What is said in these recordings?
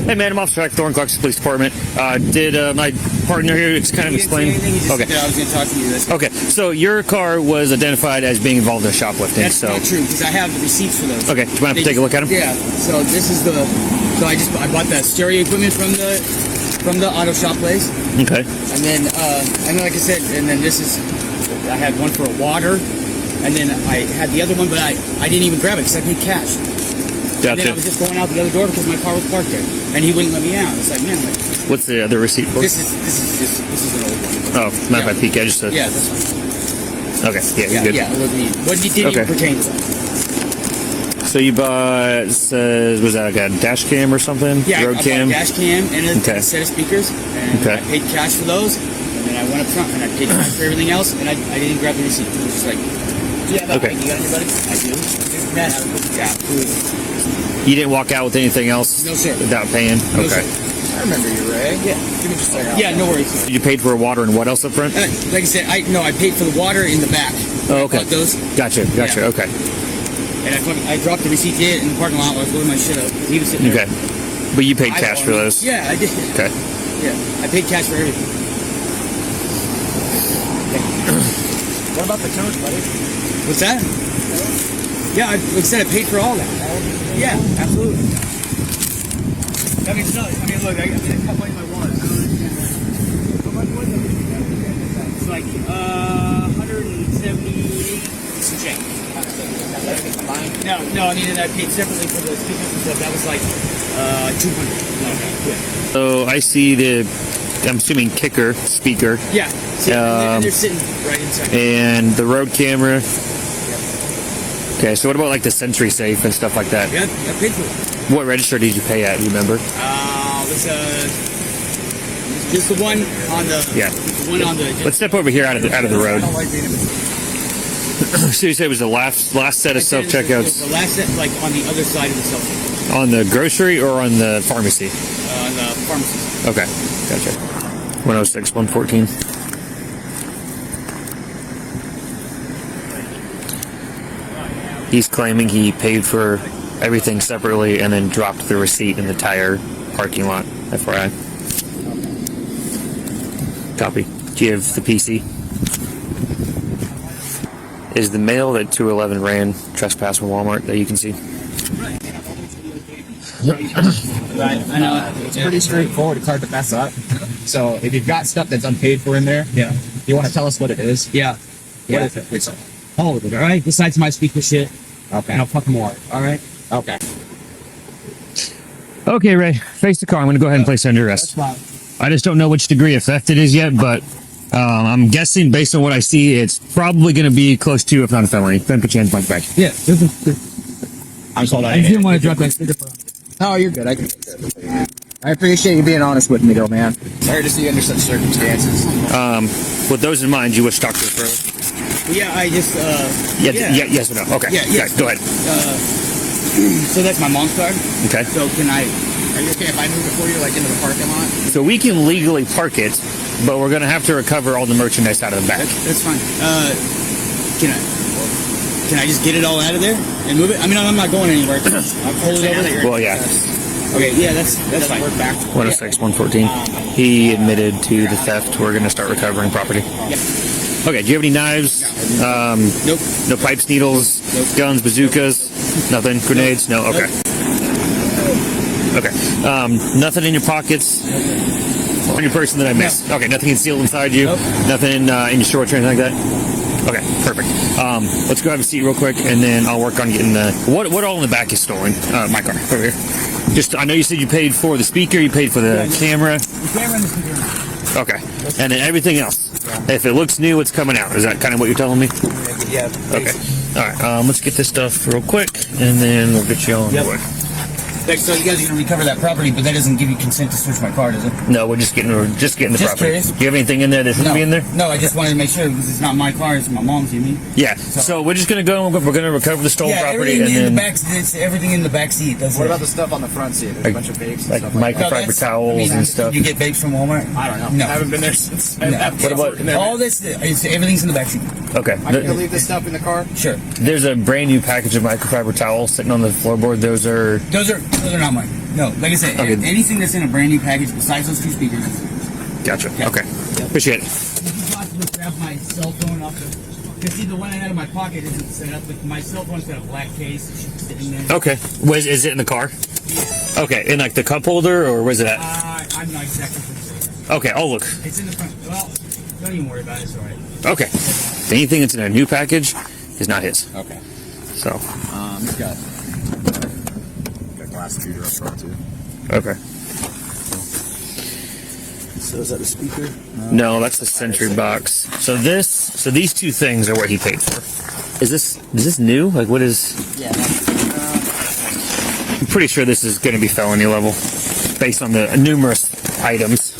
Hey man, I'm Officer Jack Thorne, Clarkston Police Department. Did my partner here just kind of explain? Okay. I was going to talk to you. Okay, so your car was identified as being involved in shoplifting. That's not true, because I have the receipts for those. Okay, do you want to take a look at them? Yeah. So this is the. So I bought the stereo equipment from the auto shop place. Okay. And then like I said, and then this is. I had one for water, and then I had the other one, but I didn't even grab it because I paid cash. Gotcha. And then I was just going out the other door because my car was parked there, and he wouldn't let me out. It's like, man, like, what's the other receipt for? This is an old one. Oh, not by peek. I just said. Yeah, that's fine. Okay, yeah, you're good. Yeah, it wasn't even. What didn't even pertain to that. So you bought, was that like a dash cam or something? Yeah, road I cam? bought a dash cam and a set of speakers, and I paid cash for those, and then I went up front and I paid cash for everything else, and I didn't grab the receipt. It was just like, do you have that ID on you, buddy? I do. Yeah. You didn't walk out with anything else? No, sir. Without paying? No, okay. Sir. I remember you, Ray. Yeah. Give me just a second. Yeah, no worries. You paid for water and what else up front? Like I said, I paid for the water in the back. Oh, okay. I bought those. Gotcha, Yeah. okay. And I dropped the receipt in the parking lot while I was loading my shit up. He was sitting there. Okay. But you paid cash for those? Yeah, I did. Okay. Yeah, I paid cash for everything. What about the coach, buddy? What's that? Yeah, like I said, I paid for all that. Yeah, absolutely. Look, I got money in my wallet. How much was it? It's like 178 some change. No, I mean, and I paid separately for the speakers and stuff. That was like 200. Okay, yeah. So I see I'm assuming kicker, speaker. Yeah, and they're sitting right inside. And the road camera. Okay, so what about like the Sentry safe and stuff like that? Yeah, I paid for it. What register did you pay at? Do you remember? It's just the one on the. Yeah. The one on the. Let's step over here out of the road. I don't like being in So you said it was the last set of self checkouts The last set, like on the other side of the self checkout. on the grocery or on the pharmacy? On the pharmacy. Okay, gotcha. 106, 114. He's claiming he paid for everything separately and then dropped the receipt in the tire parking lot. FYI. Copy. Do you have the PC? Is the mail that 211 ran trespass from Walmart that you can see? I know. It's pretty straightforward. It's hard to mess up. So if you've got stuff that's unpaid for in there, you want to tell us what it is? Yeah. What is it? Please. All of it, alright? Besides my speaker shit. Okay. And I'll fuck more. Alright? Okay. Okay, Ray. Face the car. I'm going to go ahead and place you under arrest. I just don't know which degree of theft it is yet, but I'm guessing based on what I see, it's probably going to be close to, if not a felony. Then put your hands behind your back. Yeah. I'm sold out. I didn't want to drop that speaker. Oh, you're good. I appreciate you being honest with me, though, man. Sorry to see you under such circumstances. With those in mind, you wish to talk to us further? Yeah, I just, yes or no? Okay. Yeah, yes. Okay, go ahead. So that's my mom's car. Okay. So can I... Are you okay if I move it for you, like into the parking lot? So we can legally park it, but we're going to have to recover all the merchandise out of the back. That's fine. Can I just get it all out of there and move it? I mean, I'm not going anywhere. I'll pull it over. Well, yeah. Okay, yeah, that's fine. We're back. 106, 114. He admitted to the theft. We're going to start recovering property. Yeah. Okay, do you have any knives? Nope. No pipes, needles, guns, bazookas? Nothing? Grenades? No? Okay. Okay. Nothing in your pockets? On your person that I missed? Okay, nothing concealed inside you? Nope. Nothing in your shorts or anything like that? Okay, perfect. Let's go have a seat real quick, and then I'll work on getting the... What all in the back is stolen? My car, over here. Just, I know you said you paid for the speaker, you paid for the camera. The camera and the speaker. Okay. And then everything else. If it looks new, it's coming out. Is that kind of what you're telling me? Yeah. Okay. All right. Let's get this stuff real quick, and then we'll get you on the way. So you guys are going to recover that property, but that doesn't give you consent to search my car, does it? No, we're just getting the property. Curious. Do you have anything in there that shouldn't be in there? No, I just wanted to make sure because it's not my car; it's my mom's. You mean? Yeah. So we're just going to go. We're going to recover the stolen property, everything and in then the back. It's everything in the back seat. That's What it. about the stuff on the front seat? There's a bunch of vapes and like stuff like that. microfiber towels and stuff. You get vapes from Walmart? I don't know. No. I haven't been there since. No. What about all this? Everything's in the back seat. Okay. I'm going to leave this stuff in the car? Sure. There's a brand new package of microfiber towels sitting on the floorboard. Those are not mine. No, like I said, Okay. anything that's in a brand new package besides those 2 speakers. Gotcha. Okay. Okay. Yep. Appreciate it. You just grab my cell phone off the. Because see, the one I had in my pocket isn't set up. Like, my cell phone's got a black case. It's sitting there. Okay. Is it in the car? Okay. In like the cup holder, or where's it at? I'm not exactly sure. Okay. I'll look. It's in the front. Well, don't even worry about it. It's all right. Okay. Anything that's in a new package is not his. Okay. So. He's got glass feeder up front too. Okay. So is that a speaker? No, that's the Sentry box. So these 2 things are what he paid for. Is this new? Like, what is? Yeah. I'm pretty sure this is going to be felony level, based on the numerous items.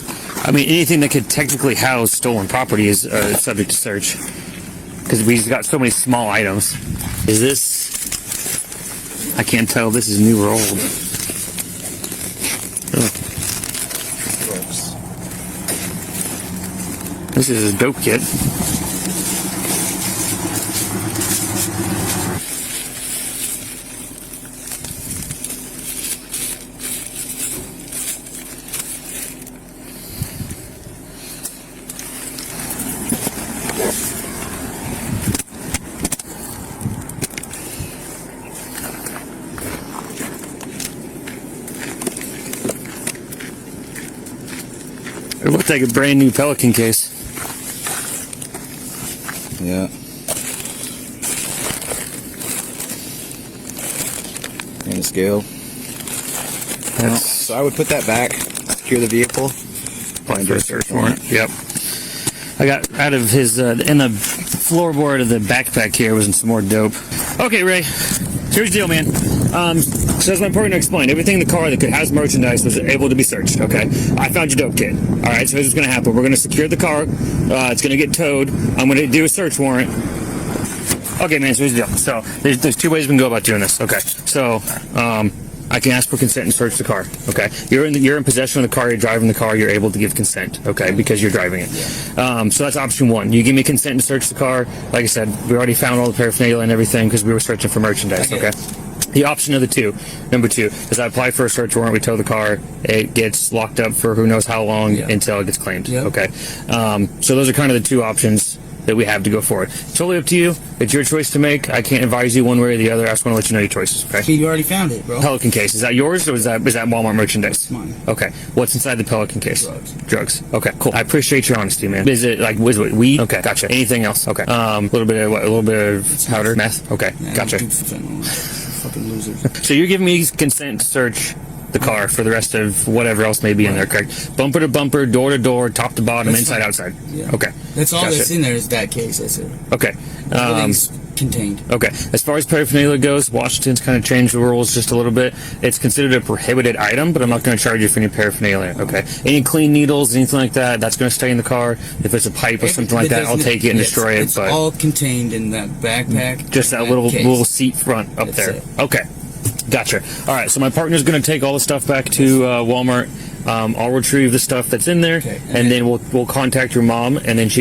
I mean, anything that could technically house stolen property is subject to search, because we've got so many small items. Is this? I can't tell if this is new or old. Ugh. This is a dope kit. It looked like a brand new Pelican case. Yeah. And a scale. Well, so I would put that back, secure the vehicle. Applying for a search warrant. Yep. I got out of his, in the floorboard of the backpack here was some more dope. Okay, Ray. Here's the deal, man. So as my partner explained, everything in the car that could has merchandise was able to be searched, okay? I found your dope kit. Alright, so here's what's going to happen. We're going to secure the car. It's going to get towed. I'm going to do a search warrant. Okay, man, so here's the deal. So there's 2 ways we can go about doing this, okay? So, I can ask for consent and search the car, okay? You're in possession of the car, you're driving the car, you're able to give consent, okay? Because you're driving it. So that's option 1. You give me consent to search the car. Like I said, we already found all the paraphernalia and everything because we were searching for merchandise, okay? The option of the 2, number 2, is I apply for a search warrant, we tow the car, it gets locked up for who knows how long until it gets claimed, okay? So those are kind of the 2 options that we have to go forward. It's totally up to you. It's your choice to make. I can't advise you one way or the other. I just want to let you know your choices, okay? You already found it, bro. Pelican case. Is that yours, or is that Walmart merchandise? Mine. Okay. What's inside the Pelican case? Drugs. Okay, cool. I appreciate your honesty, man. Is it like weed? Okay, gotcha. Anything else? Okay. A little bit of what? A little bit of powder, meth. Okay, gotcha. Fucking losers. So you're giving me consent to search the car for the rest of whatever else may be in there, correct? Bumper to bumper, door to door, top to bottom, inside, outside. Yeah. Okay. That's all that's in there is that case. That's it. Okay. Everything's contained. Okay. As far as paraphernalia goes, Washington's kind of changed the rules just a little bit. It's considered a prohibited item, but I'm not going to charge you for any paraphernalia, okay? Any clean needles, anything like that, that's going to stay in the car. If it's a pipe or something like that, I'll take it and destroy it. It's all contained in that backpack. Just that little seat front up there. Okay. Gotcha. All right, so my partner's going to take all the stuff back to Walmart. I'll retrieve the stuff that's in there, and then we'll contact your mom, and then she